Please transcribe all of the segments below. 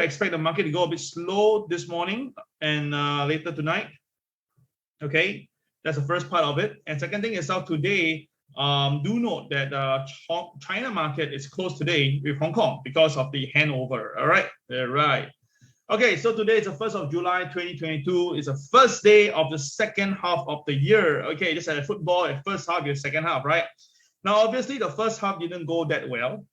expect the market to go a bit slow this morning and later tonight. Okay, that's the first part of it. And second thing is out today. Do note that China market is closed today with Hong Kong because of the handover. All right, right. Okay, so today is the 1st of July 2022. It's the first day of the second half of the year. Okay, just like football, the first half, your second half, right? Now, obviously, the first half didn't go that well.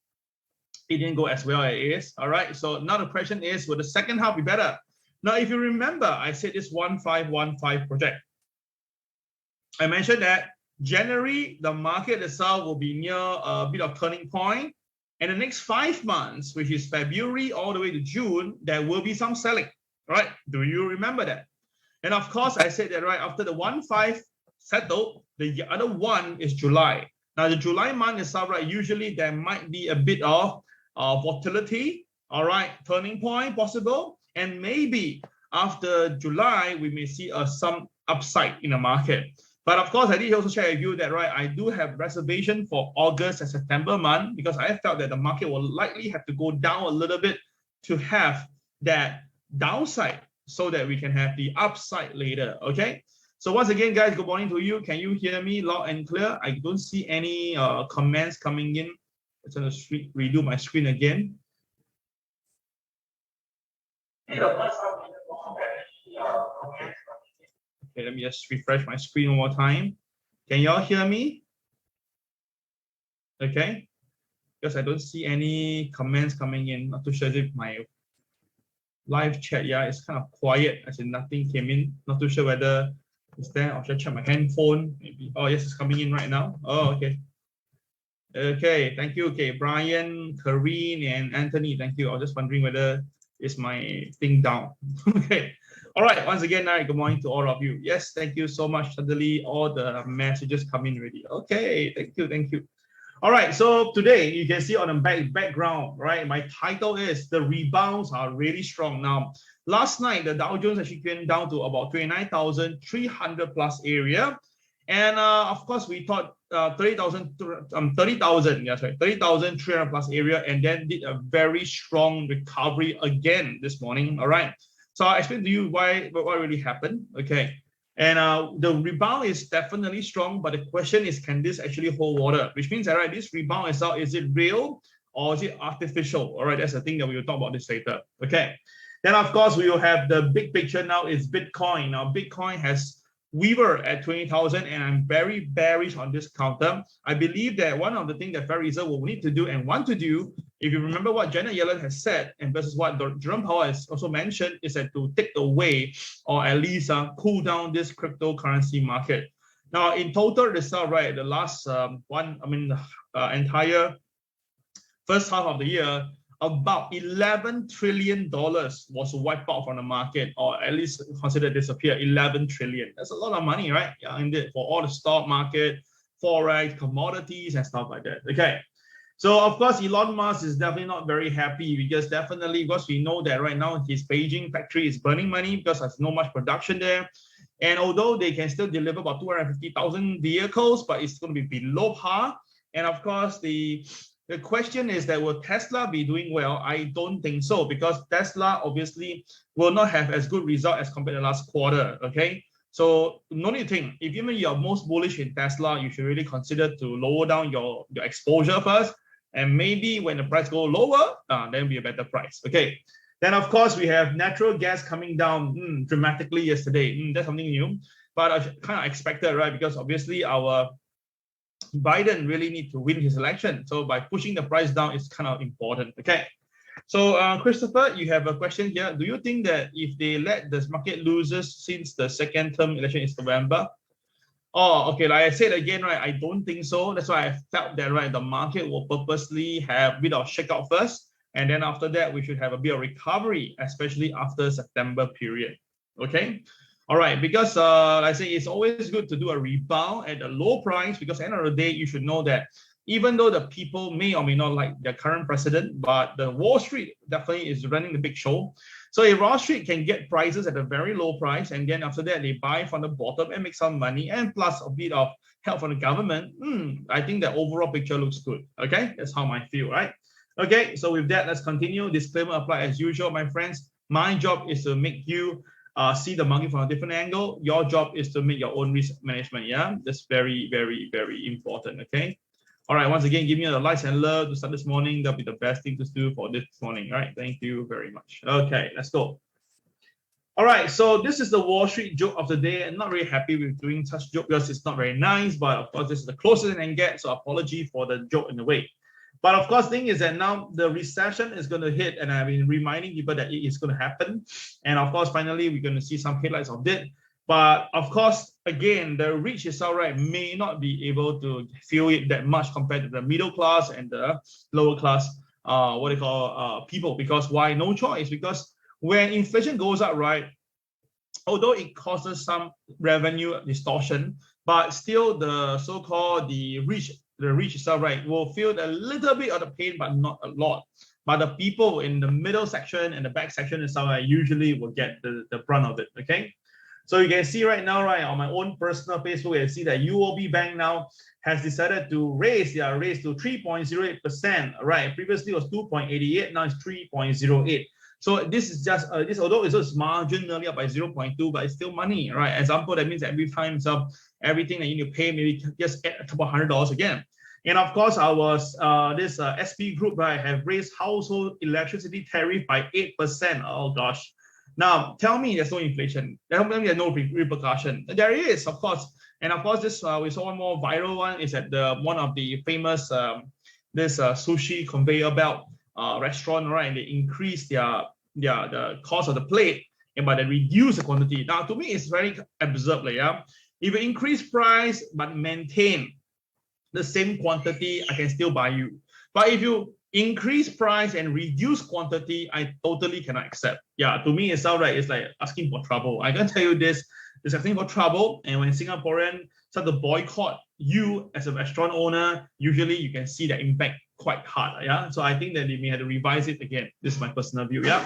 It didn't go as well as it is. All right, so now the question is, will the second half be better? Now, if you remember, I said this 1515 project. I mentioned that January, the market itself will be near a bit of turning point. And the next 5 months, which is February all the way to June, there will be some selling, right? Do you remember that? And of course, I said that right after the 1.5 settled, the other one is July. Now, the July month itself, right? Usually there might be a bit of volatility, all right? Turning point possible. And maybe after July, we may see some upside in the market. But of course, I did also share with you that, right, I do have reservation for August and September month because I felt that the market will likely have to go down a little bit to have that downside so that we can have the upside later, okay? So once again, guys, good morning to you. Can you hear me loud and clear? I don't see any comments coming in. I'm going to redo my screen again. Okay, let me just refresh my screen one more time. Can y'all hear me? Okay, because I don't see any comments coming in. Not too sure if my live chat, yeah, it's kind of quiet. I said nothing came in. Not too sure whether it's there. Or should I check my handphone? Maybe. Oh, yes, it's coming in right now. Oh, okay. Okay, thank you. Okay, Brian, Karine, and Anthony, thank you. I was just wondering whether it's my thing down. Okay. All right, once again, good morning to all of you. Yes, thank you so much. Suddenly, all the messages come in already. Okay, thank you, thank you. All right, so today you can see on the background, right? My title is The Rebounds Are Really Strong. Now, last night, the Dow Jones actually came down to about 29,300 plus area. And of course, we thought 30,300 plus area, and then did a very strong recovery again this morning. All right. So I'll explain to you what really happened. Okay. And the rebound is definitely strong, but the question is, can this actually hold water? Which means that, right, this rebound itself, is it real or is it artificial? All right, that's the thing that we will talk about this later. Okay. Then, of course, we will have the big picture now is Bitcoin. Now, Bitcoin has wavered at 20,000, and I'm very bearish on this counter. I believe that one of the things that Federal Reserve will need to do and want to do, if you remember what Janet Yellen has said, and versus what Jerome Powell has also mentioned, is that to take away or at least cool down this cryptocurrency market. Now, in total itself, right, the last entire first half of the year, about $11 trillion was wiped out from the market, or at least considered disappear. 11 trillion. That's a lot of money, right? Yeah, indeed, for all the stock market, forex, commodities, and stuff like that. Okay. So of course, Elon Musk is definitely not very happy because we know that right now his Beijing factory is burning money because there's no much production there. And although they can still deliver about 250,000 vehicles, but it's going to be below par. And of course, the question is that will Tesla be doing well? I don't think so, because Tesla obviously will not have as good result as compared to last quarter, okay? So no need to think. If even you're most bullish in Tesla, you should really consider to lower down your exposure first. And maybe when the price go lower, then be a better price, okay? Then of course, we have natural gas coming down dramatically yesterday. That's something new, but I kind of expected, right? Because obviously our Biden really need to win his election. So by pushing the price down is kind of important. Okay. So Christopher, you have a question here. Do you think that if they let the market loses since the second term election is November? Oh, okay. Like I said again, right, I don't think so. That's why I felt that, right, the market will purposely have a bit of shakeout first. And then after that, we should have a bit of recovery, especially after September period. Okay. All right, because I say it's always good to do a rebound at a low price, because at the end of the day, you should know that even though the people may or may not like their current president, but the Wall Street definitely is running the big show. So if Wall Street can get prices at a very low price, and then after that, they buy from the bottom and make some money, and plus a bit of help from the government, I think the overall picture looks good. Okay, that's how I feel, right? Okay, so with that, let's continue. Disclaimer apply as usual, my friends. My job is to make you see the market from a different angle. Your job is to make your own risk management. Yeah, that's very, very, very important. Okay. All right. Once again, give me the likes and love to start this morning. That'll be the best thing to do for this morning. All right. Thank you very much. Okay, let's go. All right, so this is the Wall Street joke of the day. I'm not really happy with doing such joke because it's not very nice, but of course, this is the closest I can get, so apology for the joke in a way. But of course, the thing is that now the recession is going to hit, and I've been reminding people that it is going to happen. And of course, finally, we're going to see some headlights of it. But of course, again, the rich itself, right, may not be able to feel it that much compared to the middle class and the lower class, people. Because why? No choice. Because when inflation goes up, right, although it causes some revenue distortion, but still the so-called the rich itself, right, will feel a little bit of the pain, but not a lot. But the people in the middle section and the back section itself, right, usually will get the brunt of it. Okay. So you can see right now, right, on my own personal Facebook, you can see that UOB Bank now has decided to raise their rates to 3.08%. Right. Previously it was 2.88, now it's 3.08. So this is just this, although it's just marginally up by 0.2, but it's still money, right? Example, that means every time everything that you need to pay, maybe just add a couple $100 again. And of course, our this SP group, right, have raised household electricity tariff by 8%. Oh gosh. Now tell me there's no inflation. Tell me there's no repercussion. There is, of course. And of course, this we saw one more viral one is at one of the famous this sushi conveyor belt restaurant, right? And they increase the cost of the plate, but they reduce the quantity. Now, to me, it's very absurd, yeah. If you increase price but maintain the same quantity, I can still buy you. But if you increase price and reduce quantity, I totally cannot accept. Yeah, to me, it's all right. It's like asking for trouble. I can tell you this: it's asking for trouble. And when Singaporeans start to boycott you as a restaurant owner, usually you can see the impact quite hard. Yeah, so I think that they may have to revise it again. This is my personal view. Yeah.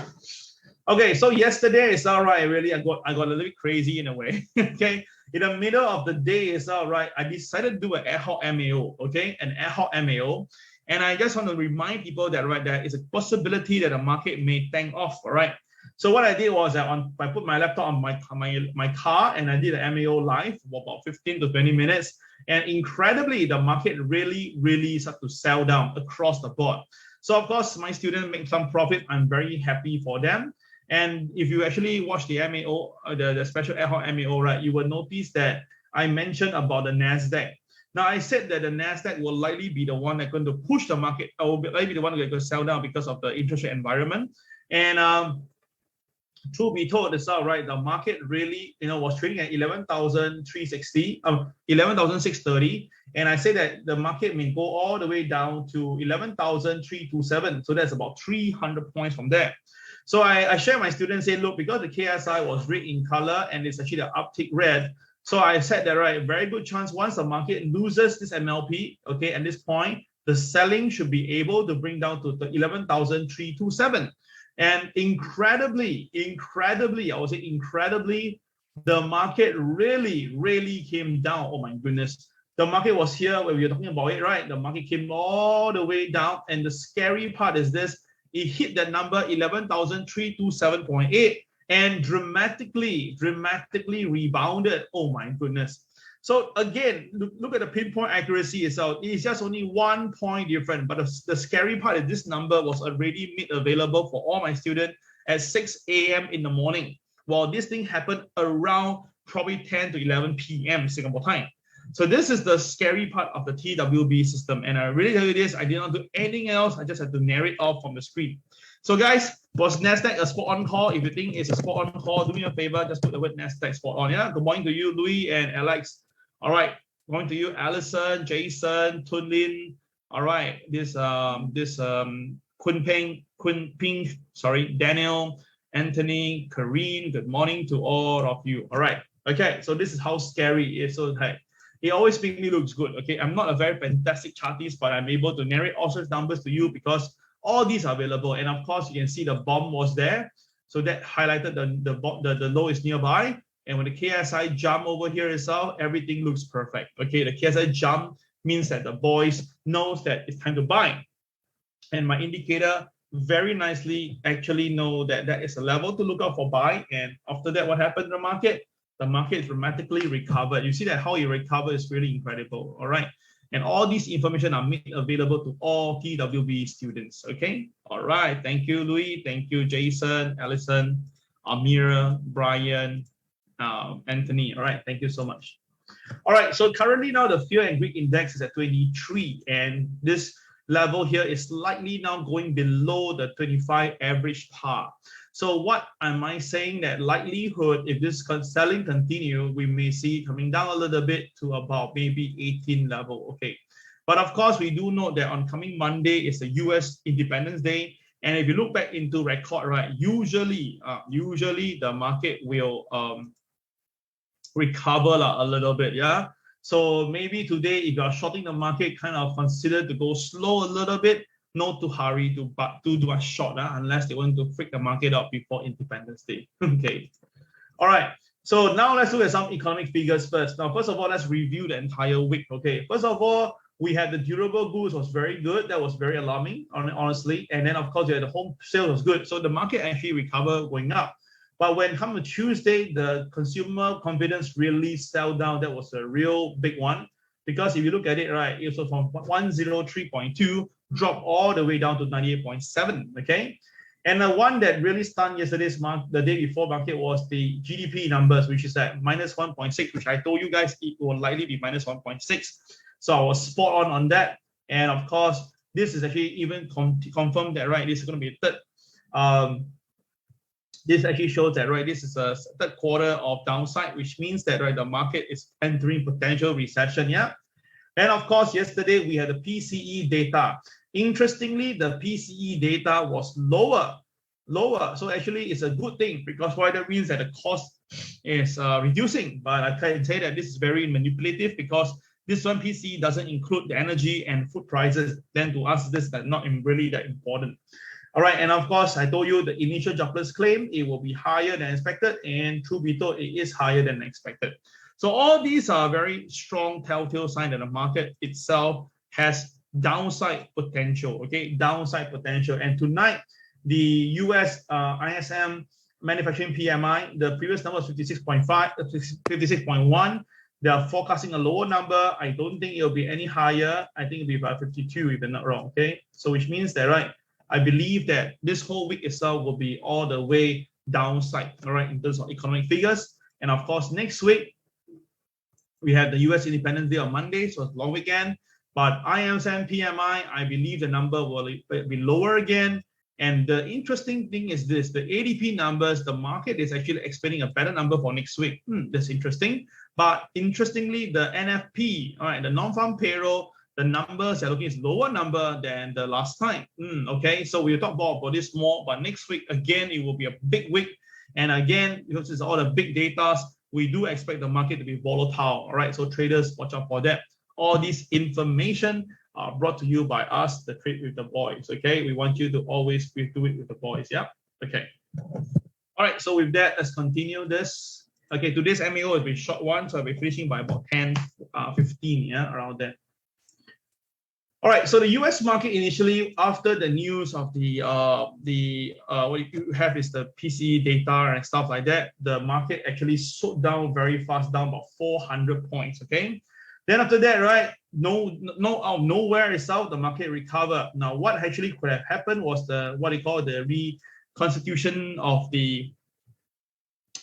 Okay, so yesterday is all right. Really, I got a little bit crazy in a way. Okay, in the middle of the day is all right. I decided to do an ad hoc MAO. Okay, an ad hoc MAO, and I just want to remind people that right there is a possibility that the market may tank off. All right. So what I did was I put my laptop on my car and I did an MAO live for about 15 to 20 minutes. And incredibly, the market really started to sell down across the board. So of course, my students make some profit. I'm very happy for them. And if you actually watch the MAO, the special ad hoc MAO, right, you will notice that I mentioned about the NASDAQ. Now, I said that the NASDAQ will likely be the one that's going to push the market, or will likely be the one that's going to sell down because of the interest rate environment. And truth be told, it's all right. The market really, was trading at 11,360, 11,630, and I say that the market may go all the way down to 11,327. So that's about 300 points from there. So I share my students say, look, because the KSI was red in color and it's actually the uptick red. So I said that right, very good chance once the market loses this MLP, okay, at this point, the selling should be able to bring down to the 11,327. And incredibly, I would say incredibly, the market really came down. Oh my goodness. The market was here when we were talking about it, right? The market came all the way down. And the scary part is this, it hit that number 11,327.8 and dramatically rebounded. Oh my goodness. So again, look at the pinpoint accuracy itself. It's just only 1 point different. But the scary part is this number was already made available for all my students at 6 a.m. in the morning. While this thing happened around probably 10 to 11 p.m. Singapore time. So this is the scary part of the TWB system. And I really tell you this, I did not do anything else. I just had to narrate off from the screen. So guys, was NASDAQ a spot on call? If you think it's a spot on call, do me a favor, just put the word NASDAQ spot on. Yeah. Good morning to you, Louis and Alex. All right, going to you, Allison, Jason, Tunlin. All right, Kunping, sorry, Daniel, Anthony, Karine. Good morning to all of you. All right, okay, so this is how scary it is. So hey, it always makes me looks good. Okay, I'm not a very fantastic chartist, but I'm able to narrate all sorts of numbers to you because all these are available. And of course, you can see the bomb was there, so that highlighted the low is nearby. And when the KSI jump over here itself, everything looks perfect. Okay, the KSI jump means that the boys knows that it's time to buy. And my indicator very nicely actually know that that is a level to look out for buy. And after that, what happened to the market? The market dramatically recovered. You see that how it recovered is really incredible. All right. And all these information are made available to all TWB students. Okay. All right. Thank you, Louis. Thank you, Jason, Allison, Amira, Brian, Anthony. All right. Thank you so much. All right. So currently now the fear and greed index is at 23, and this level here is slightly now going below the 25 average par. So what am I saying? That likelihood, if this selling continue, we may see coming down a little bit to about maybe 18 level. Okay. But of course, we do know that on coming Monday is the US Independence Day. And if you look back into record, right, usually the market will recover a little bit. Yeah. So maybe today, if you are shorting the market, kind of consider to go slow a little bit, not to hurry to do a short, unless they want to freak the market out before Independence Day. Okay. All right. So now let's look at some economic figures first. Now, first of all, let's review the entire week. Okay. First of all, we had the durable goods was very good. That was very alarming, honestly. And then, of course, you had the home sales was good. So the market actually recovered going up. But when come to Tuesday, the consumer confidence really fell down. That was a real big one. Because if you look at it, right, it was from 103.2, dropped all the way down to 98.7, okay? And the one that really stunned yesterday's the day before market was the GDP numbers, which is at minus 1.6, which I told you guys it will likely be minus 1.6. So I was spot on that. And of course, this is actually even confirmed that, right, this is going to be a third. This actually shows that, right, this is a third quarter of downside, which means that, right, the market is entering potential recession, yeah? And of course, yesterday we had the PCE data. Interestingly, the PCE data was lower. So actually it's a good thing, because why that means that the cost is reducing. But I can say that this is very manipulative, because this one PCE doesn't include the energy and food prices. Then to us, this is not really that important. All right, and of course, I told you the initial jobless claim, it will be higher than expected, and truth be told, it is higher than expected. So all these are very strong telltale signs that the market itself has downside potential, okay, downside potential. And tonight, the US ISM manufacturing PMI, the previous number was 56.5, 56.1. They are forecasting a lower number. I don't think it'll be any higher. I think it'll be about 52 if I'm not wrong, okay? So which means that, right, I believe that this whole week itself will be all the way downside, all right, in terms of economic figures. And of course, next week, we have the US Independence Day on Monday, so it's a long weekend. But ISM PMI, I believe the number will be lower again. And the interesting thing is this, the ADP numbers, the market is actually expecting a better number for next week. That's interesting. But interestingly, the NFP, all right, the non-farm payroll, the numbers are looking is lower number than the last time. Okay, so we'll talk about this more, but next week, again, it will be a big week. And again, because it's all the big data, we do expect the market to be volatile. All right, so traders, watch out for that. All this information are brought to you by us, the Trade with the Boys. Okay, we want you to always do it with the boys. Yeah, okay. All right, so with that, let's continue this. Okay, today's MAO will be a short one, so I'll be finishing by about 10, 15, yeah, around that. All right, so the US market initially, after the news of what you have is the PCE data and stuff like that, the market actually sold down very fast, down about 400 points, okay? Then after that, right, nowhere itself, the market recovered. Now, what actually could have happened was what they call the reconstitution of the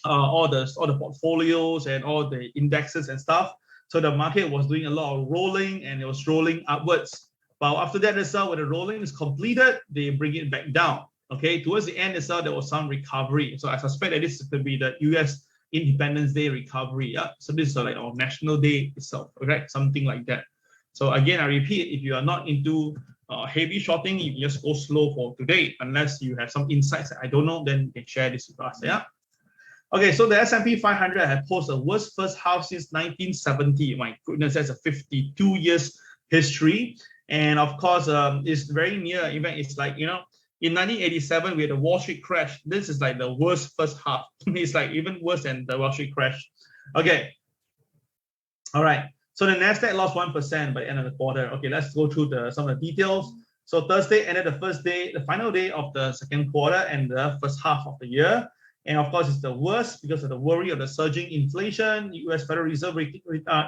all the portfolios and all the indexes and stuff. So the market was doing a lot of rolling, and it was rolling upwards. But after that itself, when the rolling is completed, they bring it back down. Okay, towards the end itself, there was some recovery. So I suspect that this is going to be the US Independence Day recovery. Yeah, so this is like our national day itself. Okay, something like that. So again, I repeat, if you are not into heavy shorting, you can just go slow for today, unless you have some insights that I don't know, then you can share this with us. Yeah. Okay, so the S&P 500 had posted the worst first half since 1970. My goodness, that's a 52 years history. And of course, it's very near. In fact, it's like, in 1987, we had the Wall Street crash. This is like the worst first half. It's like even worse than the Wall Street crash. Okay. All right. So the Nasdaq lost 1% by the end of the quarter. Okay, let's go through some of the details. So Thursday ended the first day, the final day of the second quarter and the first half of the year. And of course, it's the worst because of the worry of the surging inflation, US Federal Reserve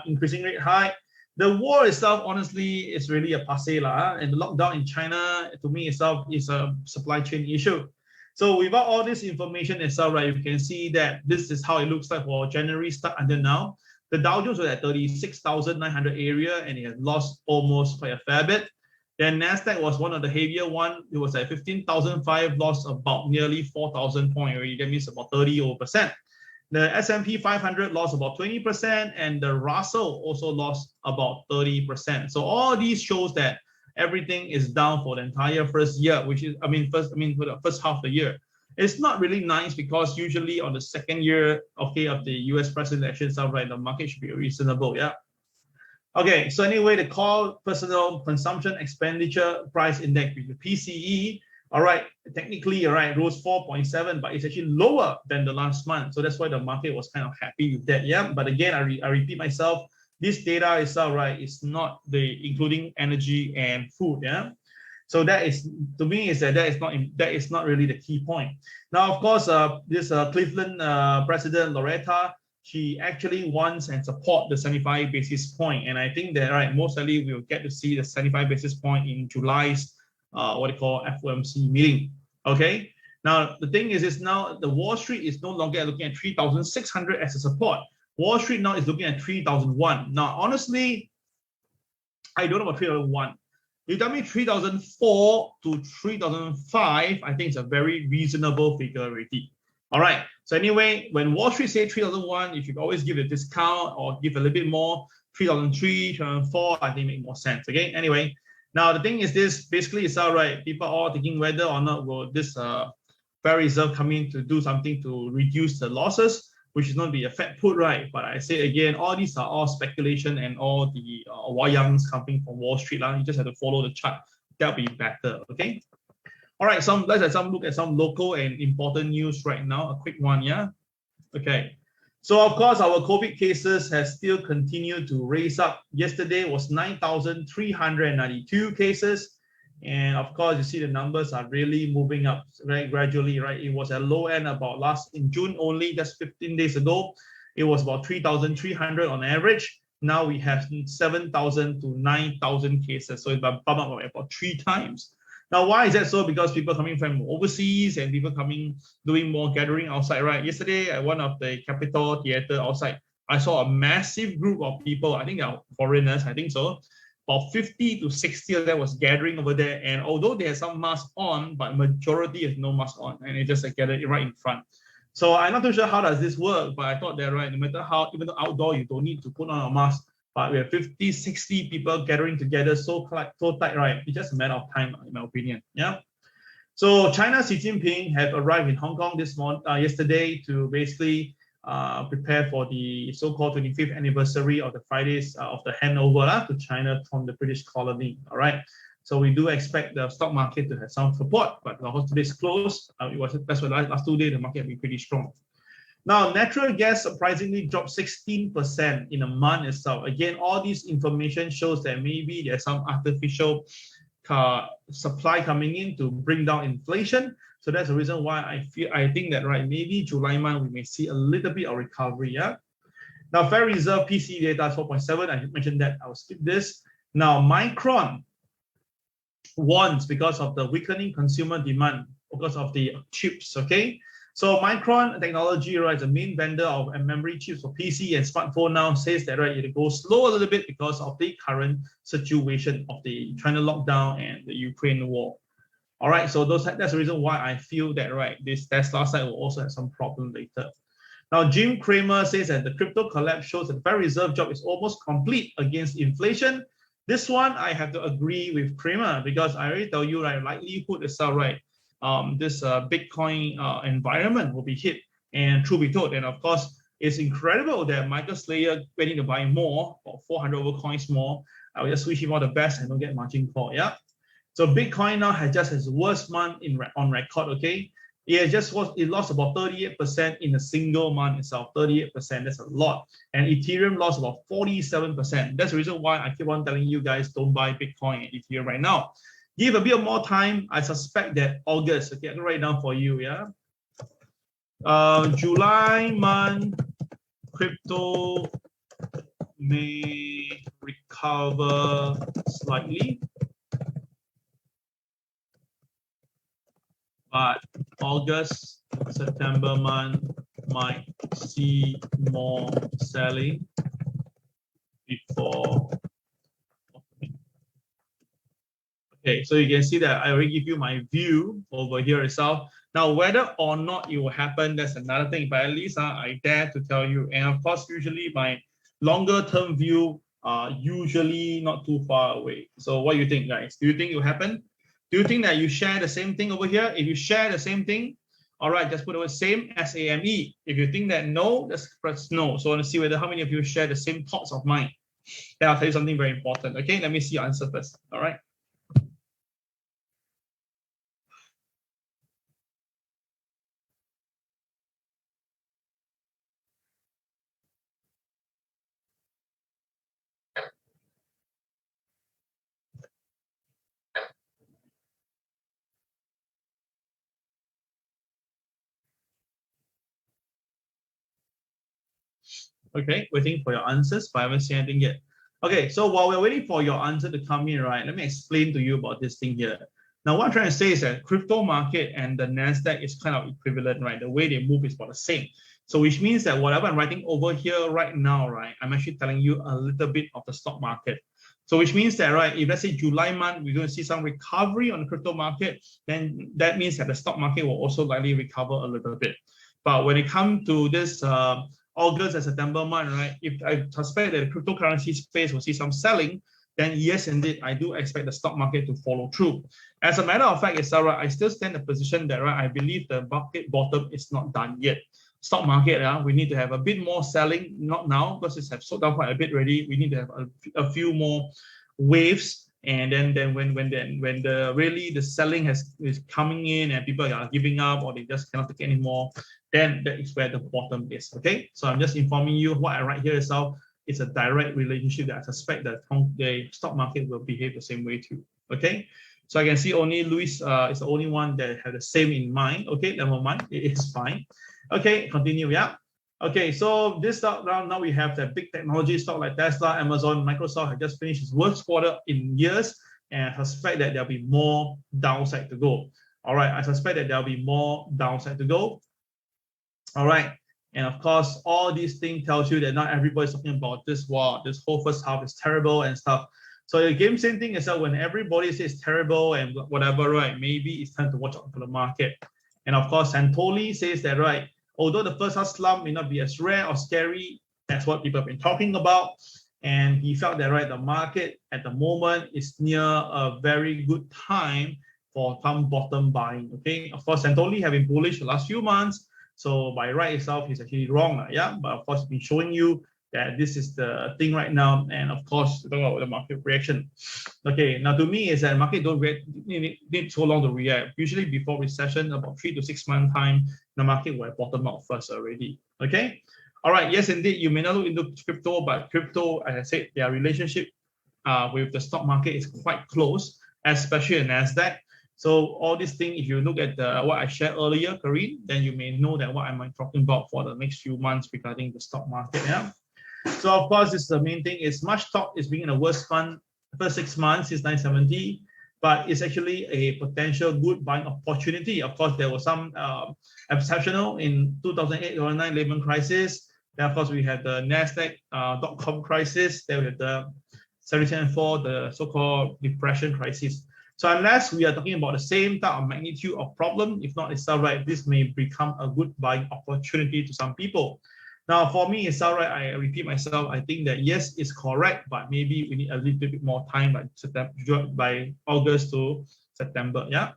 increasing rate hike. The war itself, honestly, is really a passé lah. And the lockdown in China, to me itself, is a supply chain issue. So without all this information itself, right, you can see that this is how it looks like for January start until now. The Dow Jones was at 36,900 area and it has lost almost quite a fair bit. Then Nasdaq was one of the heavier one. It was at 15,005, lost about nearly 4,000 points already. That means about 30%. The S&P 500 lost about 20%, and the Russell also lost about 30%. So all these shows that everything is down for the entire first year, which is, for the first half of the year. It's not really nice because usually on the second year, okay, of the US president election stuff, right, the market should be reasonable, yeah. Okay, so anyway, the core personal consumption expenditure price index, the PCE, all right, technically, all right, rose 4.7, but it's actually lower than the last month. So that's why the market was kind of happy with that, yeah. But again, I repeat myself, this data itself, right, is not including energy and food, yeah. So that is, to me, is that is not really the key point. Now, of course, this Cleveland president Loretta, she actually wants and support the 75 basis point, and I think that right, most likely we will get to see the 75 basis point in July's FOMC meeting. Okay. Now the thing is now the Wall Street is no longer looking at 3,600 as a support. Wall Street now is looking at 3,001. Now, honestly, I don't know about 3,001. You tell me 3,004 to 3,005, I think it's a very reasonable figure already. All right. So anyway, when Wall Street say 3,001, you should always give a discount or give a little bit more. 3,003, 3,004, I think make more sense. Okay. Anyway, now the thing is this, basically it's all right. People are all thinking whether or not will this Federal Reserve come in to do something to reduce the losses, which is not be a Fed put, right? But I say again, all these are all speculation and all the wayang's coming from Wall Street. You just have to follow the chart. That'll be better. Okay. All right, let's look at some local and important news right now. A quick one, yeah? Okay. So, of course, our COVID cases has still continued to raise up. Yesterday was 9,392 cases. And, of course, you see the numbers are really moving up very gradually, right? It was at low end about in June only, just 15 days ago. It was about 3,300 on average. Now we have 7,000 to 9,000 cases. So it's bumped up about 3 times. Now, why is that so? Because people coming from overseas and people doing more gathering outside, right? Yesterday at one of the Capitol Theatre outside, I saw a massive group of people. I think they are foreigners, I think so. About 50 to 60 of them was gathering over there. And although they had some masks on, but majority has no mask on. And it just gathered right in front. So I'm not too sure how does this work, but I thought that, right, no matter how, even though outdoor, you don't need to put on a mask. But we have 50, 60 people gathering together so tight, right? It's just a matter of time, in my opinion. Yeah. So China's Xi Jinping have arrived in Hong Kong yesterday to basically prepare for the so-called 25th anniversary of the Fridays of the handover to China from the British colony. All right. So we do expect the stock market to have some support, but today's closed. That's why last 2 days the market has been pretty strong. Now, natural gas surprisingly dropped 16% in a month itself. Again, all this information shows that maybe there's some artificial supply coming in to bring down inflation. So that's the reason why I think that, right, maybe July month we may see a little bit of recovery. Yeah. Now, Federal Reserve PCE data is 4.7. I mentioned that. I'll skip this. Now, Micron warns because of the weakening consumer demand because of the chips. Okay. So Micron Technology, right, the main vendor of memory chips for PC and smartphone now says that, right, it goes slow a little bit because of the current situation of the China lockdown and the Ukraine war. All right, so that's the reason why I feel that, right, this Tesla side will also have some problem later. Now, Jim Cramer says that the crypto collapse shows that the Federal Reserve job is almost complete against inflation. This one, I have to agree with Cramer because I already tell you, right, likelihood is right. This Bitcoin environment will be hit. And truth be told, and of course, it's incredible that Michael Slayer went in to buy more, or 400 over coins more. I will just wish him all the best and don't get margin call. Yeah. So Bitcoin now has just its worst month on record. Okay. It lost about 38% in a single month itself. 38%, that's a lot. And Ethereum lost about 47%. That's the reason why I keep on telling you guys don't buy Bitcoin and Ethereum right now. Give a bit more time. I suspect that August, okay, I can write it down for you, yeah. July month, crypto may recover slightly, but August, September month might see more selling before. Okay, so you can see that I already give you my view over here itself. Now, whether or not it will happen, that's another thing, but at least I dare to tell you. And of course, usually my longer term view are usually not too far away. So what do you think, guys? Do you think it will happen? Do you think that you share the same thing over here? If you share the same thing, all right, just put the word same, SAME. If you think that no, just press no. So I want to see whether how many of you share the same thoughts of mine. Then I'll tell you something very important. Okay, let me see your answer first. All right. Okay, waiting for your answers, but I haven't seen anything yet. Okay, so while we're waiting for your answer to come in, right, let me explain to you about this thing here. Now, what I'm trying to say is that crypto market and the NASDAQ is kind of equivalent, right? The way they move is about the same. So which means that whatever I'm writing over here right now, right, I'm actually telling you a little bit of the stock market. So which means that, right, if let's say July month, we're going to see some recovery on the crypto market, then that means that the stock market will also likely recover a little bit. But when it comes to this August and September month, right? If I suspect that the cryptocurrency space will see some selling, then yes, indeed, I do expect the stock market to follow through. As a matter of fact, it's all right. I still stand the position that, right, I believe the market bottom is not done yet. Stock market, we need to have a bit more selling, not now, because it's have sold down quite a bit already. We need to have a few more waves. And then when the really the selling is coming in and people are giving up or they just cannot take anymore, then that is where the bottom is. Okay, so I'm just informing you what I write here itself. It's a direct relationship that I suspect that the stock market will behave the same way too. Okay, so I can see only Luis is the only one that had the same in mind. Okay, never mind, it is fine. Okay, continue. Yeah. Okay, so this stock round, now we have the big technology stock like Tesla, Amazon, Microsoft have just finished its worst quarter in years, and I suspect that there'll be more downside to go. All right, I suspect that there'll be more downside to go. All right, and of course, all these things tells you that not everybody's talking about this war, this whole first half is terrible and stuff. So the game same thing is that when everybody says terrible and whatever, right, maybe it's time to watch out for the market. And of course, Santoli says that, right, although the first half slump may not be as rare or scary as what people have been talking about, and he felt that, right, the market at the moment is near a very good time for some bottom buying. Okay, of course, Santoli have been bullish the last few months, so by right itself, he's actually wrong, yeah. But of course, been showing you that this is the thing right now, and of course, talk about the market reaction. Okay, now to me is that market don't need so long to react. Usually before recession, about 3 to 6 month time, the market will bottom out first already. Okay, all right. Yes, indeed, you may not look into crypto, but crypto, as I said, their relationship with the stock market is quite close, especially in Nasdaq. So all these things, if you look at what I shared earlier, Kareem, then you may know that what I'm talking about for the next few months regarding the stock market. Yeah. So of course, this is the main thing. Is much talk is being in the worst fund first 6 months since 1970, but it's actually a potential good buying opportunity. Of course, there was some exceptional in 2008-2009 Lehman crisis. Then of course we had the Nasdaq .com crisis. Then we had the 1704, the so-called depression crisis. So unless we are talking about the same type of magnitude of problem, if not, it's all right. This may become a good buying opportunity to some people. Now, for me, it's all right. I repeat myself. I think that yes, it's correct, but maybe we need a little bit more time by August to September. Yeah.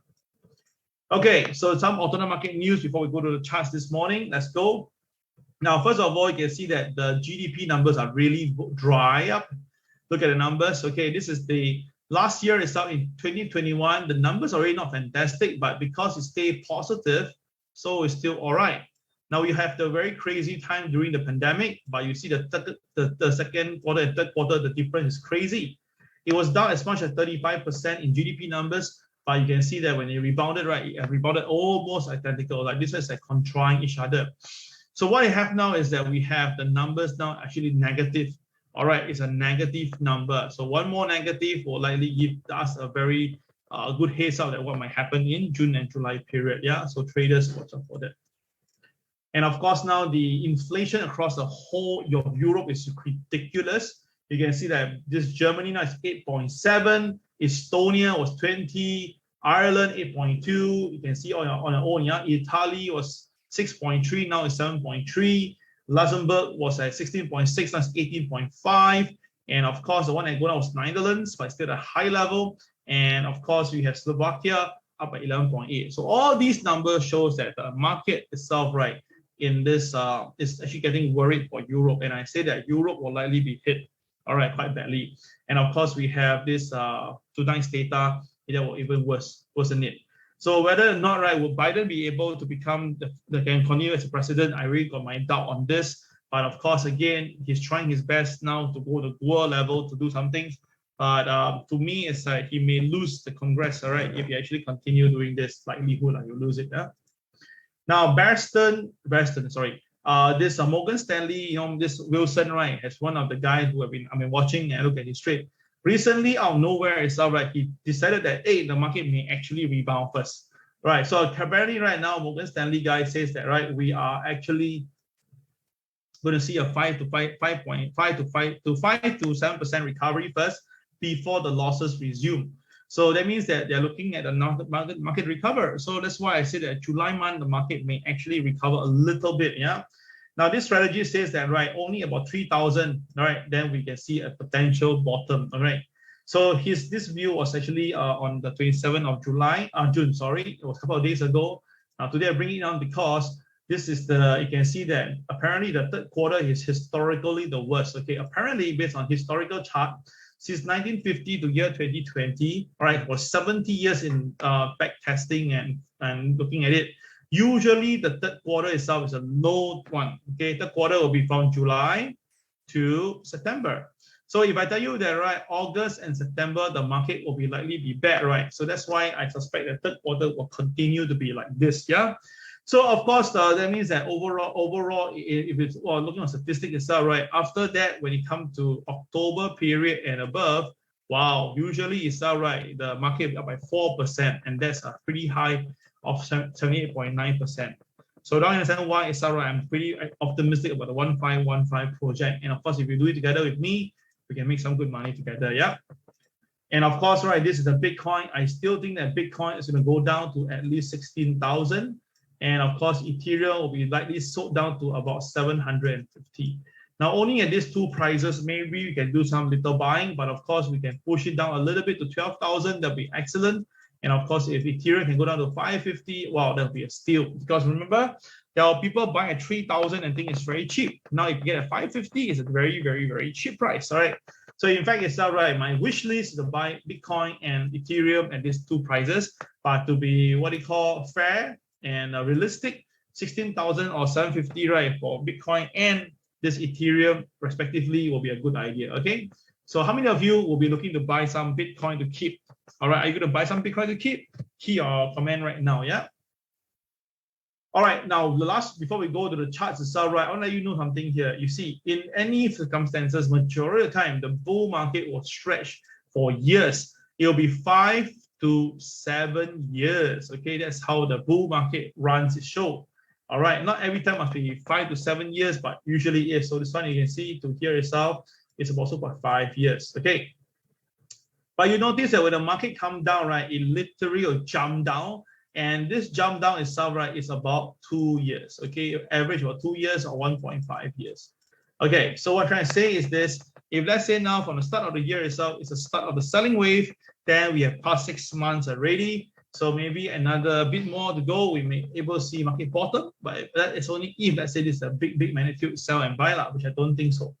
Okay. So some alternate market news before we go to the charts this morning. Let's go. Now, first of all, you can see that the GDP numbers are really dry up. Look at the numbers. Okay, this is the last year itself in 2021. The numbers are really not fantastic, but because it stayed positive, so it's still all right. Now you have the very crazy time during the pandemic, but you see the second quarter and third quarter, the difference is crazy. It was down as much as 35% in GDP numbers, but you can see that when it rebounded, right, it rebounded almost identical. Like this was like contraring each other. So what I have now is that we have the numbers now actually negative. All right, it's a negative number. So one more negative will likely give us a very good heads up that what might happen in June and July period. Yeah, so traders watch out for that. And of course, now the inflation across the whole of Europe is ridiculous. You can see that this Germany now is 8.7, Estonia was 20, Ireland 8.2. You can see on your own, yeah, Italy was 6.3, now it's 7.3. Luxembourg was at 16.6, now it's 18.5. And of course, the one I go down was Netherlands, but still at a high level. And of course, we have Slovakia up at 11.8. So all these numbers shows that the market itself, right, in this is actually getting worried for Europe. And I say that Europe will likely be hit, all right, quite badly. And of course, we have this tonight's data that will even worsen it. So whether or not, right, will Biden be able to become can continue as a president? I really got my doubt on this. But of course, again, he's trying his best now to go to world level to do something. But to me, it's like he may lose the Congress, all right, if he actually continue doing this. Likelihood he'll lose it. Yeah. Now, this Morgan Stanley, this Wilson, right, has one of the guys who I've been watching and look at his trade. Recently, out of nowhere itself, right, he decided that, hey, the market may actually rebound first, right? So apparently right now, Morgan Stanley guy says that, right, we are actually going to see a 5 to 7% recovery first before the losses resume. So that means that they're looking at the market recover. So that's why I say that July month, the market may actually recover a little bit, yeah? Now, this strategy says that, right, only about 3,000, right, then we can see a potential bottom, all right? So this view was actually on the 27th of June, sorry, it was a couple of days ago. Now, today I bring it down because this is you can see that apparently the third quarter is historically the worst, okay? Apparently, based on historical chart, since 1950 to year 2020, all right, for 70 years in back testing and looking at it, usually the third quarter itself is a low one. Okay, third quarter will be from July to September. So if I tell you that, right, August and September, the market will be likely be bad, right? So that's why I suspect the third quarter will continue to be like this, yeah? So of course, that means that overall, if it's looking at statistics itself, right, after that, when it comes to October period and above, wow, usually it's right, the market is up by 4%, and that's a pretty high of 78.9%. So don't understand why it's right. I'm pretty optimistic about the 1515 project. And of course, if you do it together with me, we can make some good money together. Yeah. And of course, right, this is a Bitcoin. I still think that Bitcoin is going to go down to at least 16,000. And of course, Ethereum will be likely sold down to about 750. Now, only at these two prices, maybe we can do some little buying, but of course, we can push it down a little bit to 12,000. That'll be excellent. And of course, if Ethereum can go down to 550, wow, that'll be a steal. Because remember, there are people buying at 3,000 and think it's very cheap. Now, if you get at 550, it's a very, very, very cheap price. All right. So in fact, it's right. My wish list is to buy Bitcoin and Ethereum at these two prices, but to be what they call fair and realistic, 16,000 or 750, right, for Bitcoin and this Ethereum respectively will be a good idea. Okay. So how many of you will be looking to buy some Bitcoin to keep? All right, are you going to buy some Bitcoin to keep? Key or comment right now, yeah? All right, now before we go to the charts itself, right, I want to let you know something here. You see, in any circumstances, majority of the time, the bull market will stretch for years. It will be 5 to 7 years. Okay, that's how the bull market runs its show. All right, not every time must be 5 to 7 years, but usually is. So this one you can see to here itself, it's also about 5 years. Okay. But you notice that when the market comes down, right, it literally will jump down. And this jump down itself, right, is about 2 years. Okay, average about 2 years or 1.5 years. Okay, so what I'm trying to say is this. If let's say now from the start of the year itself, it's the start of the selling wave, then we have past 6 months already. So maybe another bit more to go, we may be able to see market bottom. But that is only if, let's say, this is a big magnitude sell and buy, which I don't think so.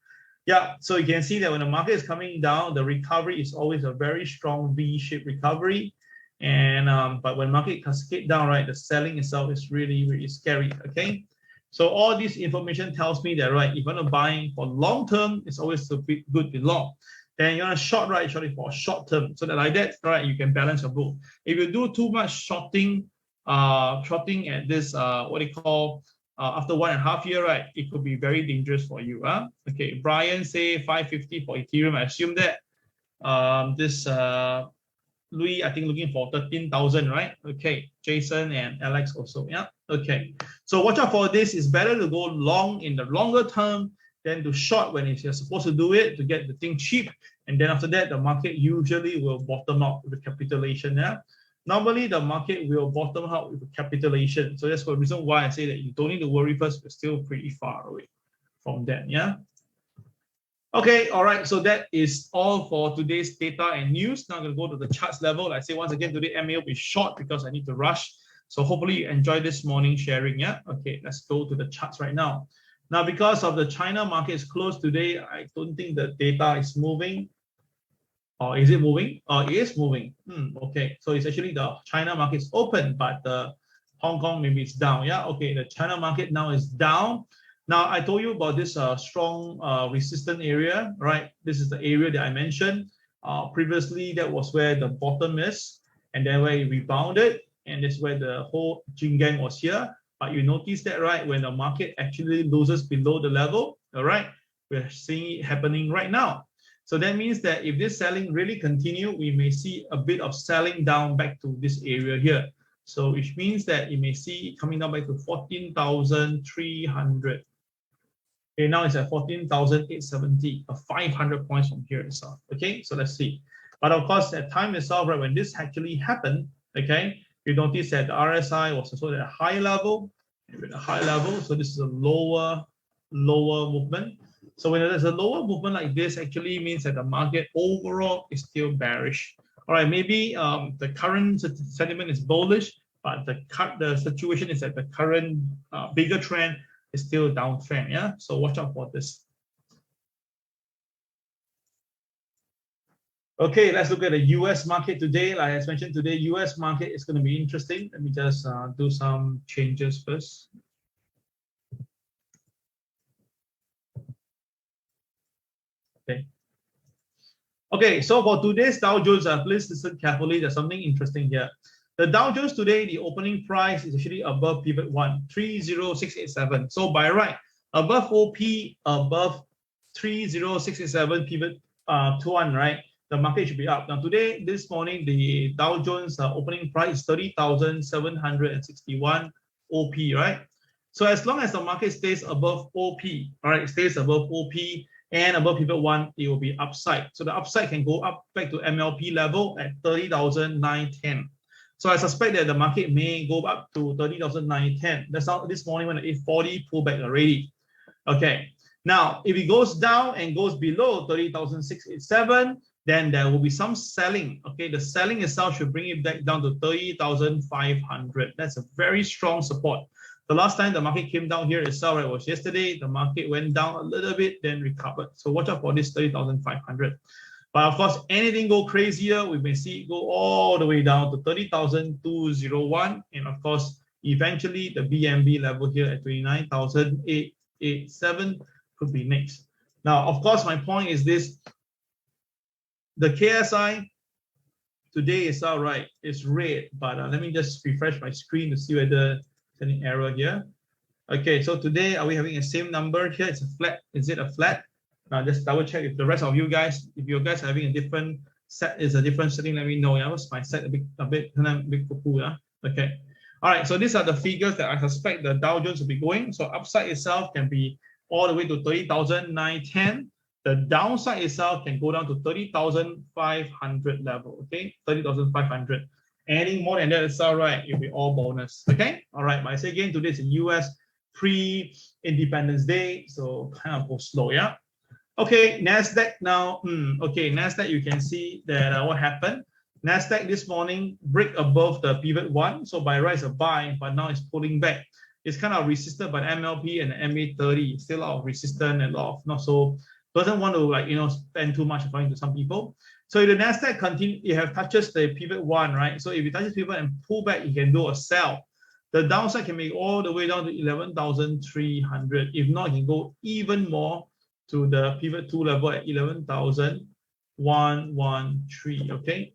Yeah, so you can see that when the market is coming down, the recovery is always a very strong V-shaped recovery. And but when market cascade down, right, the selling itself is really, really scary. Okay, so all this information tells me that, right, if you want to buy for long term, it's always good to be long. then you want to short, right? Short it for short term. So that like that, right, you can balance your book. If you do too much shorting at this what do you call after 1.5 years, right, it could be very dangerous for you. Okay, Brian say 550 for Ethereum. I assume that this Louis, I think looking for 13,000, right? Okay, Jason and Alex also. Yeah. Okay. So watch out for this. It's better to go long in the longer term than to short when you're supposed to do it to get the thing cheap. And then after that, the market usually will bottom out with capitulation. Yeah. Normally, the market will bottom out with capitulation. So that's the reason why I say that you don't need to worry first. We're still pretty far away from that. Yeah. Okay, all right, so that is all for today's data and news. Now I'm going to go to the charts level. I say once again, today MAO will be short because I need to rush. So hopefully you enjoy this morning sharing, yeah? Okay, let's go to the charts right now. Now, because of the China market is closed today, I don't think the data is moving. Or is it moving? It is moving. Okay, so it's actually the China market is open, but the Hong Kong maybe it's down, yeah? Okay, the China market now is down. Now, I told you about this strong resistant area, right? This is the area that I mentioned. Previously, that was where the bottom is, and then where it rebounded, and that's where the whole Jing Gang was here. But you notice that, right? When the market actually loses below the level, all right? We're seeing it happening right now. So that means that if this selling really continue, we may see a bit of selling down back to this area here. So which means that you may see it coming down back to 14,300. Okay, now it's at 14,870, 500 points from here itself. Okay, so let's see. But of course, at time itself, right, when this actually happened, okay, you notice that the RSI was also at a high level, so this is a lower movement. So when there's a lower movement like this, actually means that the market overall is still bearish. All right, maybe the current sentiment is bullish, but the situation is that the current bigger trend is still downtrend, yeah? So watch out for this. Okay, let's look at the US market today. Like I mentioned today, US market is going to be interesting. Let me just do some changes first. Okay. Okay, so for today's Dow Jones, please listen carefully. There's something interesting here. The Dow Jones today, the opening price is actually above pivot 1, 30687. So by right, above OP, above 30687 pivot 1, right? The market should be up. Now today, this morning, the Dow Jones opening price is 30,761 OP, right? So as long as the market stays above OP, all right, stays above OP and above pivot 1, it will be upside. So the upside can go up back to MLP level at 30,910. So I suspect that the market may go up to 30,910. That's how this morning when it 40 pullback already. Okay. Now, if it goes down and goes below 30,687, then there will be some selling. Okay, the selling itself should bring it back down to 30,500. That's a very strong support. The last time the market came down here itself, right, was yesterday. The market went down a little bit, then recovered. So watch out for this 30,500. But of course, anything go crazier, we may see it go all the way down to 30,201. And of course, eventually the BMB level here at 29,887 could be next. Now, of course, my point is this. The KSI today is all right. It's red, but let me just refresh my screen to see whether there's any error here. Okay, so today, are we having the same number here? It's a flat. Is it a flat? Now just double check if the rest of you guys, if you guys are having a different set, is a different setting, let me know. Yeah, was my set a bit cuckoo, yeah? Okay. All right, so these are the figures that I suspect the Dow Jones will be going. So upside itself can be all the way to 30,910. The downside itself can go down to 30,500 level, okay? 30,500. Anything more than that is all right, it'll be all bonus, okay? All right, but I say again, today is a US pre-Independence Day, so kind of go slow, yeah? Okay, NASDAQ now, okay, NASDAQ, you can see that what happened. NASDAQ this morning break above the pivot 1, so by right it's a buy, but now it's pulling back. It's kind of resisted by the MLP and the MA30, still a lot of resistance and a lot of not so, doesn't want to spend too much according to some people. So if the NASDAQ continue, it have touches the pivot 1, right? So if it touches pivot and pull back, you can do a sell. The downside can make all the way down to 11,300. If not, it can go even more to the pivot 2 level at 11,000 113. Okay,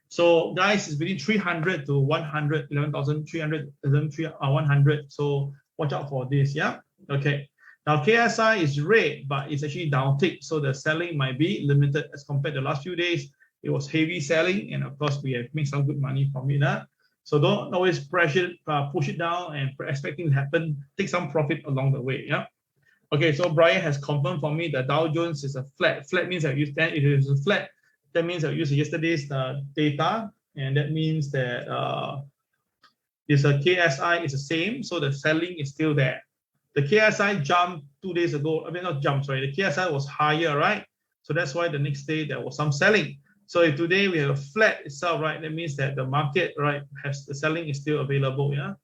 so guys, it's between 300 to 100, 11,300, 100. So watch out for this. Yeah. Okay. Now KSI is red, but it's actually downtick, so the selling might be limited as compared to the last few days. It was heavy selling, and of course we have made some good money from it. So don't always push it down and expecting to happen. Take some profit along the way. Yeah. Okay, so Brian has confirmed for me that Dow Jones is a flat. Flat means that it is a flat. That means I use yesterday's data, and that means that this KSI is the same, so the selling is still there. The KSI jumped 2 days ago. I mean, not jump, sorry. The KSI was higher, right? So that's why the next day there was some selling. So if today we have a flat itself, right, that means that the market, right, has the selling is still available. Yeah.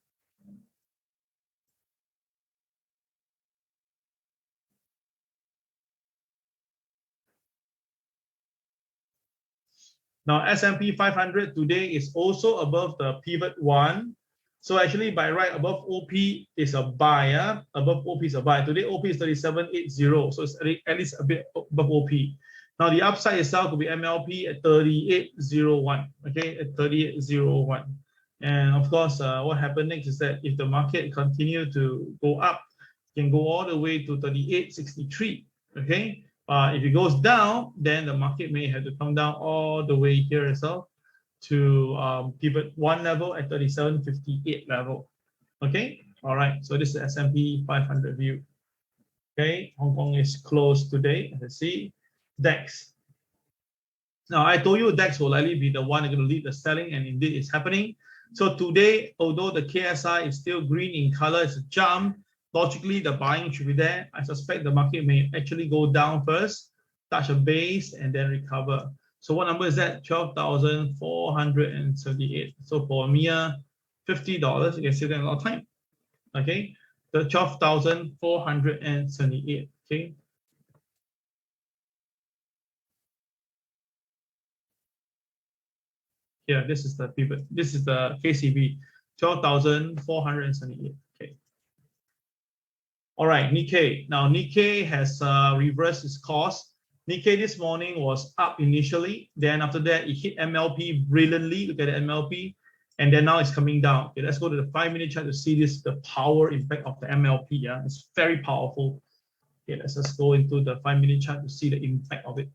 Now, S&P 500 today is also above the pivot one. So actually, by right, above OP is a buy. Yeah? Above OP is a buy. Today, OP is 37.80. So it's at least a bit above OP. Now, the upside itself could be MLP at 38.01. Okay, at 38.01. And of course, what happened next is that if the market continue to go up, it can go all the way to 38.63. Okay. If it goes down, then the market may have to come down all the way here as well to pivot one level at 37.58 level. Okay, all right. So this is the S&P 500 view. Okay, Hong Kong is closed today. Let's see, DAX. Now I told you DAX will likely be the one going to lead the selling, and indeed it's happening. So today, although the KSI is still green in color, it's a jump. Logically, the buying should be there. I suspect the market may actually go down first, touch a base, and then recover. So what number is that? 12,478. So for a mere $50, you can save that in a lot of time. Okay, the 12,478. Okay. Yeah, this is the pivot. This is the KCB, 12,478. Okay. All right, Nikkei. Now Nikkei has reversed its course. Nikkei this morning was up initially. Then after that, it hit MLP brilliantly. Look at the MLP. And then now it's coming down. Okay, let's go to the 5-minute chart to see this, the power impact of the MLP. Yeah, it's very powerful. Okay, let's just go into the 5-minute chart to see the impact of it.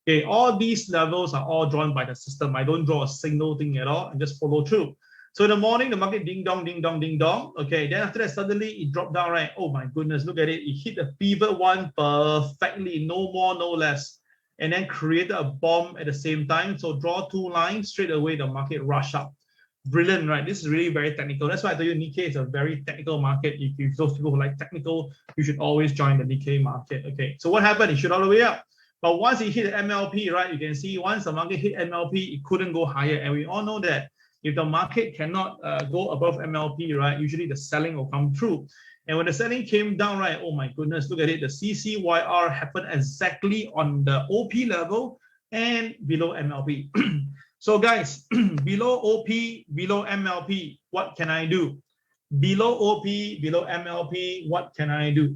Okay, all these levels are all drawn by the system. I don't draw a single thing at all and just follow through. So in the morning, the market ding dong, ding dong, ding dong. Okay, then after that, suddenly it dropped down, right? Oh my goodness, look at it. It hit the pivot one perfectly, no more, no less. And then created a bomb at the same time. So draw 2 lines, straight away the market rush up. Brilliant, right? This is really very technical. That's why I tell you Nikkei is a very technical market. If those people who like technical, you should always join the Nikkei market. Okay, so what happened? It shoot all the way up. But once it hit the MLP, right, you can see once the market hit MLP, it couldn't go higher. And we all know that if the market cannot go above MLP, right, usually the selling will come through. And when the selling came down, right, oh my goodness, look at it. The CCYR happened exactly on the OP level and below MLP. So guys, below OP, below MLP, what can I do? Below OP, below MLP, what can I do?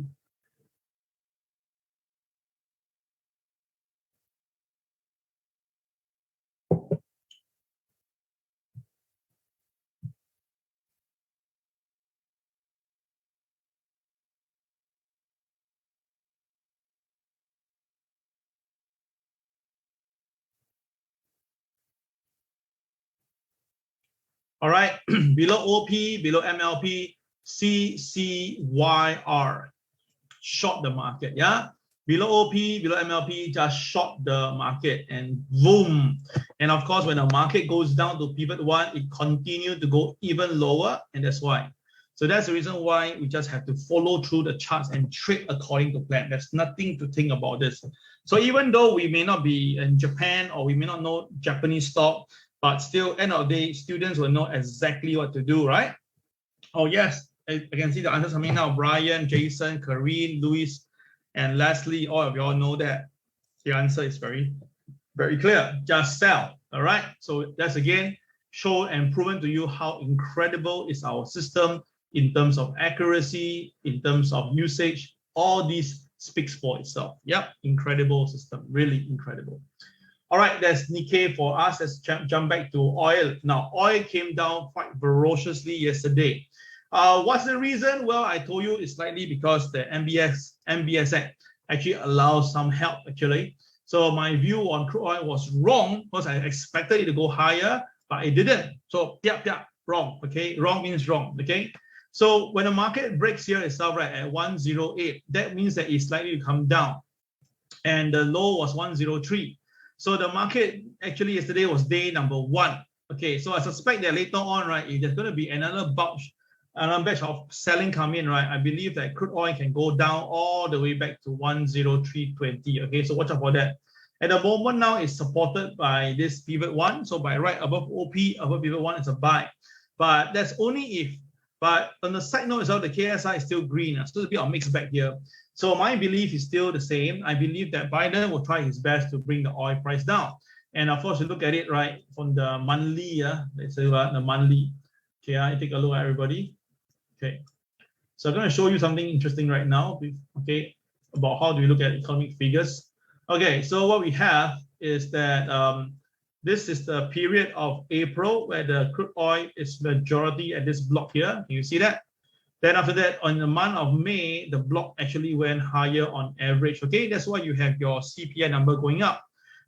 All right, below OP, below MLP, CCYR, short the market, yeah? Below OP, below MLP, just short the market and boom. And of course, when the market goes down to pivot one, it continues to go even lower, and that's why. So that's the reason why we just have to follow through the charts and trade according to plan. There's nothing to think about this. So even though we may not be in Japan or we may not know Japanese stock, but still, end of the day, students will know exactly what to do, right? Oh, yes, I can see the answers coming now. Brian, Jason, Karine, Louis, and Leslie, all of you all know that the answer is very, very clear. Just sell, all right? So that's again shown and proven to you how incredible is our system in terms of accuracy, in terms of usage. All these speaks for itself. Yep, incredible system, really incredible. All right, that's Nikkei for us. Let's jump back to oil. Now, oil came down quite ferociously yesterday. What's the reason? Well, I told you it's likely because the MBS actually allows some help actually. So my view on crude oil was wrong because I expected it to go higher, but it didn't. So wrong. Okay, wrong means wrong. Okay. So when the market breaks here itself, right, at 108, that means that it's likely to come down. And the low was 103. So the market actually yesterday was day number 1. Okay, so I suspect that later on, right, if there's going to be another batch of selling come in, right, I believe that crude oil can go down all the way back to 103.20. Okay, so watch out for that. At the moment now, it's supported by this pivot 1. So by right above OP, above pivot 1 is a buy. But that's only if. But on the side note, the KSI is still green. Still a bit of mixed bag here. So my belief is still the same. I believe that Biden will try his best to bring the oil price down. And of course, you look at it right from the monthly. Let's say the monthly. Okay, I take a look at everybody. Okay, so I'm going to show you something interesting right now. Okay, about how do we look at economic figures. Okay, so what we have is that this is the period of April where the crude oil is majority at this block here. Can you see that? Then after that, on the month of May, the block actually went higher on average. Okay, that's why you have your CPI number going up.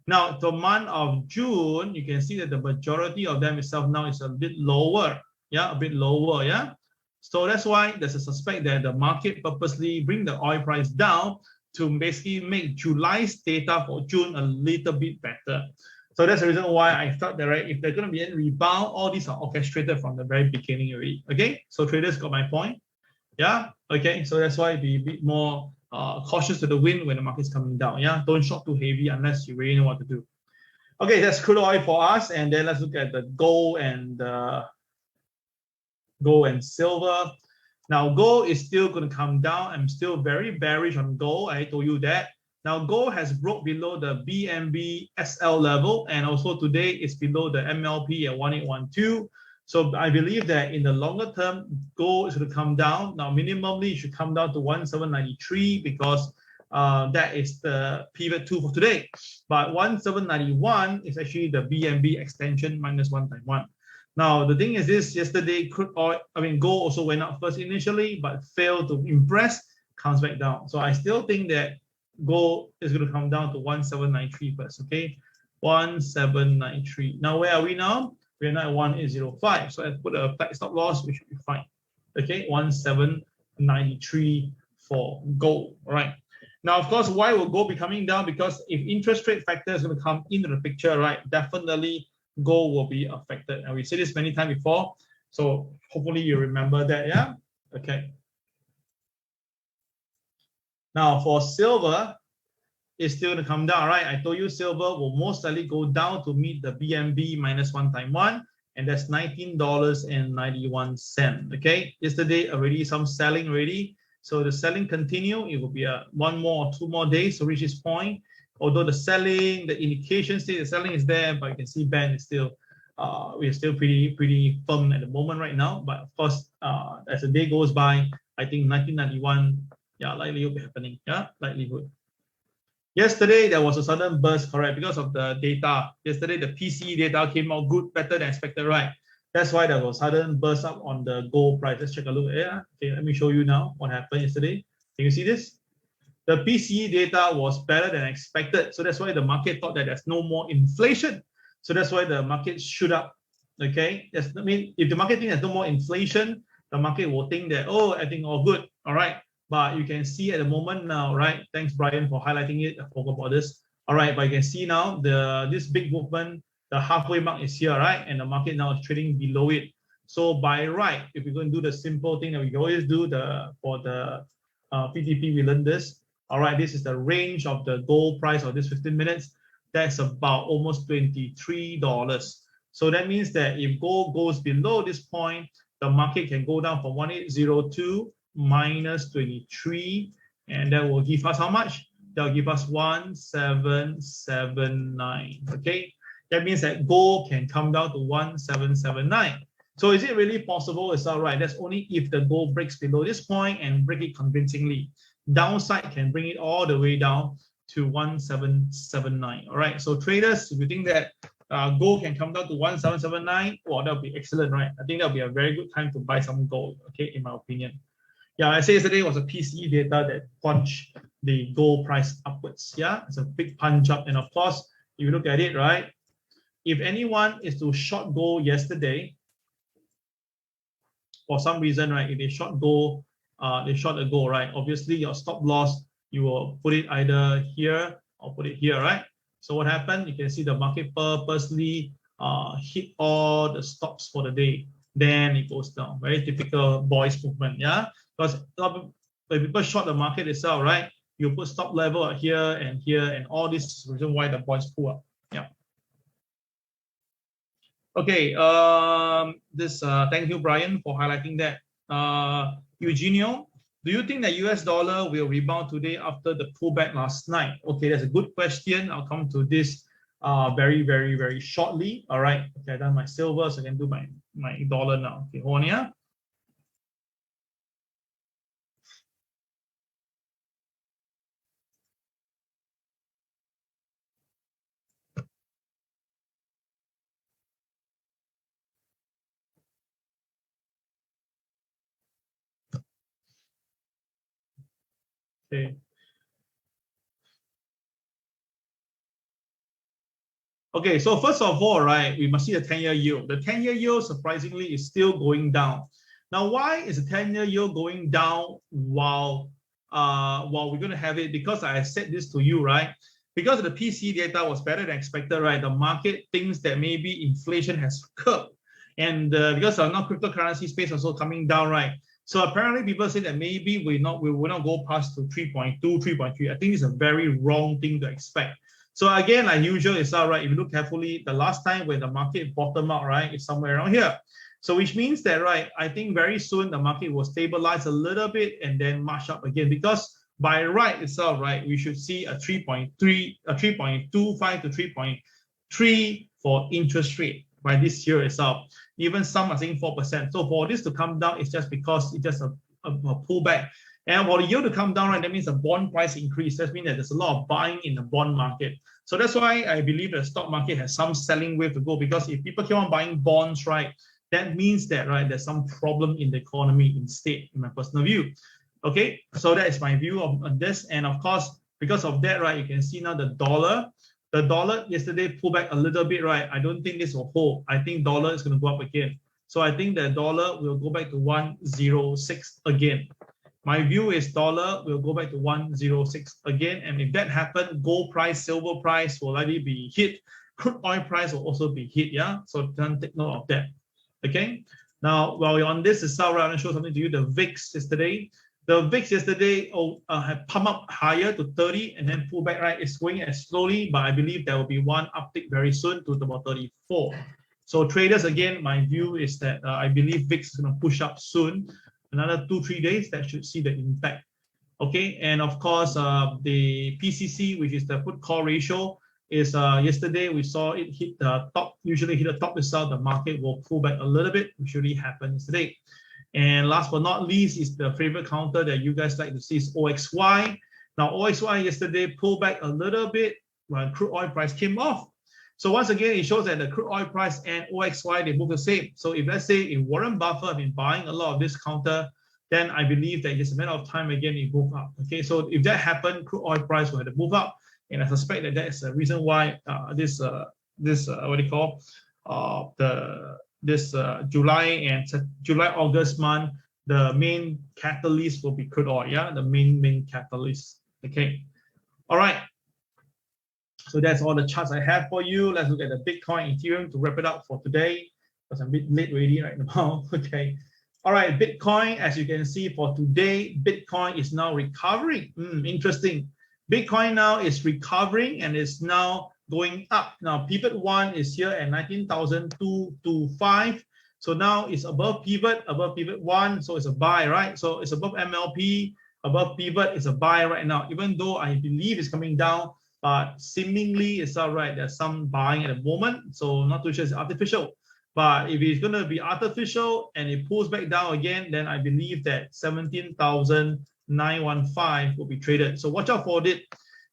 Now, the month of June, you can see that the majority of them itself now is a bit lower. Yeah, a bit lower. Yeah. So that's why there's a suspect that the market purposely bring the oil price down to basically make July's data for June a little bit better. So that's the reason why I thought that, right, if they're going to be a rebound, all these are orchestrated from the very beginning already. Okay, so traders got my point. Yeah, okay, so that's why be a bit more cautious to the wind when the market's coming down. Yeah, don't short too heavy unless you really know what to do. Okay, that's crude oil for us, and then let's look at the gold and silver. Now, gold is still going to come down. I'm still very bearish on gold. I told you that. Now, gold has broke below the BMB SL level, and also today it's below the MLP at 1812. So I believe that in the longer term, gold is going to come down. Now, minimally, it should come down to 1793 because that is the pivot 2 for today. But 1791 is actually the BMB extension minus 1 times 1. Now, the thing is this, yesterday, gold also went up first initially, but failed to impress, comes back down. So I still think that gold is going to come down to 1793 first, okay? 1793. Now, where are we now? We're now at 1805. So I put a flat stop loss, we should be fine. Okay, 1793 for gold, all right? Now, of course, why will gold be coming down? Because if interest rate factor is going to come into the picture, right, definitely gold will be affected. And we said this many times before, so hopefully you remember that, yeah? Okay. Now, for silver, it's still going to come down, right? I told you silver will most likely go down to meet the BMB minus 1 times 1, and that's $19.91. Okay, yesterday already some selling already. So the selling continue. It will be one more or 2 more days to reach this point. Although the selling, the indication state, the selling is there, but you can see band is still, we're still pretty firm at the moment right now. But of course, as the day goes by, I think 1991, yeah, likely will be happening. Yeah, likelihood. Yesterday, there was a sudden burst, correct, because of the data. Yesterday, the PCE data came out good, better than expected, right? That's why there was a sudden burst up on the gold price. Let's check a look. Yeah, okay, let me show you now what happened yesterday. Can you see this? The PCE data was better than expected. So that's why the market thought that there's no more inflation. So that's why the market shoot up. Okay, I mean, if the market thinks there's no more inflation, the market will think that, oh, I think all good. All right. But you can see at the moment now, right? Thanks, Brian, for highlighting it. I forgot about this. All right, but you can see now this big movement, the halfway mark is here, right? And the market now is trading below it. So by right, if we're going to do the simple thing that we always do for the PTP, we learn this. All right, this is the range of the gold price of this 15 minutes. That's about almost $23. So that means that if gold goes below this point, the market can go down from 1802 minus 23, and that will give us how much? That will give us 1779. Okay, that means that gold can come down to 1779. So is it really possible? It's all right. That's only if the gold breaks below this point and break it convincingly. Downside can bring it all the way down to 1779. All right. So traders, if you think that gold can come down to 1779, well, that'll be excellent, right? I think that'll be a very good time to buy some gold. Okay, in my opinion. Yeah, I said yesterday was a PCE data that punched the gold price upwards. Yeah, it's a big punch up. And of course, if you look at it, right, if anyone is to short gold yesterday, for some reason, right, if they short gold, they short a gold, right, obviously your stop loss, you will put it either here or put it here, right? So what happened? You can see the market purposely hit all the stops for the day. Then it goes down. Very typical boys movement, yeah? Because when people short the market itself, right, you put stop level here, and all this is the reason why the boys pull up. Yeah. Okay. Thank you, Brian, for highlighting that. Eugenio, do you think that US dollar will rebound today after the pullback last night? Okay, that's a good question. I'll come to this very, very, very shortly. All right. Okay, I've done my silver, so I can do my dollar now. Okay, hold on here. Okay. Okay, so first of all, right, we must see the 10-year yield. The 10-year yield, surprisingly, is still going down. Now, why is the 10-year yield going down while we're going to have it? Because I said this to you, right? Because the PCE data was better than expected, right? The market thinks that maybe inflation has curbed. And because now cryptocurrency space also coming down, right? So apparently people say that maybe we will not go past to 3.2, 3.3. I think it's a very wrong thing to expect. So again, like usual, it's all right. If you look carefully, the last time when the market bottomed out, right, it's somewhere around here. So which means that, right, I think very soon the market will stabilize a little bit and then march up again, because by right itself, right, we should see a 3.3, a 3.25 to 3.3 for interest rate by this year itself. Even some are saying 4%. So for this to come down, it's just because it's just a pullback. And for the yield to come down, right, that means the bond price increase. That means that there's a lot of buying in the bond market. So that's why I believe the stock market has some selling wave to go, because if people keep on buying bonds, right, that means that, right, there's some problem in the economy instead, in my personal view. Okay, so that is my view of this. And of course, because of that, right, you can see now the dollar yesterday pulled back a little bit, right? I don't think this will hold. I think dollar is going to go up again. So I think the dollar will go back to 106 again. My view is dollar will go back to 106 again. And if that happens, gold price, silver price will likely be hit. Crude oil price will also be hit, yeah? So don't take note of that, okay? Now, while we're on this itself, right, I'm going to show something to you. The VIX yesterday. The VIX yesterday had pumped up higher to 30 and then pulled back, right? It's going as slowly, but I believe there will be one uptick very soon to about 34. So traders, again, my view is that I believe VIX is going to push up soon. Another 2-3 days, that should see the impact. Okay, and of course, the PCC, which is the put call ratio, is yesterday we saw it hit the top. Usually hit the top itself, the market will pull back a little bit, which usually happens today. And last but not least is the favorite counter that you guys like to see is OXY. Now OXY yesterday pulled back a little bit when crude oil price came off. So once again, it shows that the crude oil price and OXY, they move the same. So if let's say if Warren Buffett has been buying a lot of this counter, then I believe that it's a matter of time again it move up. Okay, so if that happened, crude oil price will have to move up, and I suspect that that is the reason why this what do you call July August month, the main catalyst will be crude oil. Yeah, the main catalyst. Okay, all right. So that's all the charts I have for you. Let's look at the Bitcoin, Ethereum to wrap it up for today, because I'm a bit late already right now. Okay. All right, Bitcoin, as you can see for today, Bitcoin is now recovering. Interesting. Bitcoin now is recovering and is now going up. Now, pivot 1 is here at 19,225. So now it's above pivot 1. So it's a buy, right? So it's above MLP, above pivot, it's a buy right now, even though I believe it's coming down. But seemingly it's all right. There's some buying at the moment, so not too sure it's artificial. But if it's going to be artificial and it pulls back down again, then I believe that 17,915 will be traded. So watch out for it.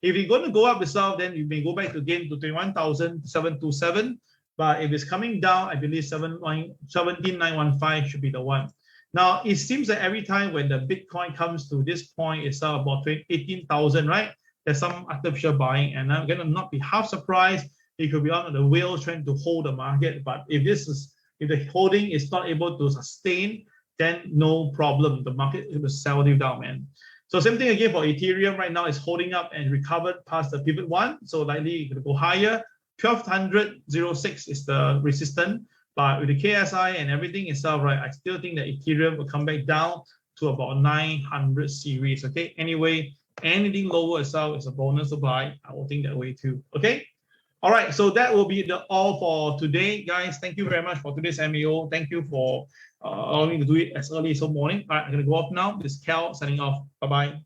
If it's going to go up itself, then you may go back again to 21,727. But if it's coming down, I believe 17,915 should be the one. Now, it seems that every time when the Bitcoin comes to this point, it's about 18,000, right? There's some artificial buying, and I'm going to not be half surprised. It could be on the wheel trying to hold the market. But if the holding is not able to sustain, then no problem. The market will sell you down, man. So same thing again for Ethereum right now is holding up and recovered past the pivot one. So likely it could go higher. 1200.06 is the resistance. But with the KSI and everything itself, right, I still think that Ethereum will come back down to about 900 series. Okay. Anyway, anything lower itself is a bonus to buy. I will think that way too. Okay. All right. So that will be all for today, guys. Thank you very much for today's MAO. Thank you for allowing me to do it as early as morning. All right. I'm going to go off now. This is Cal signing off. Bye-bye.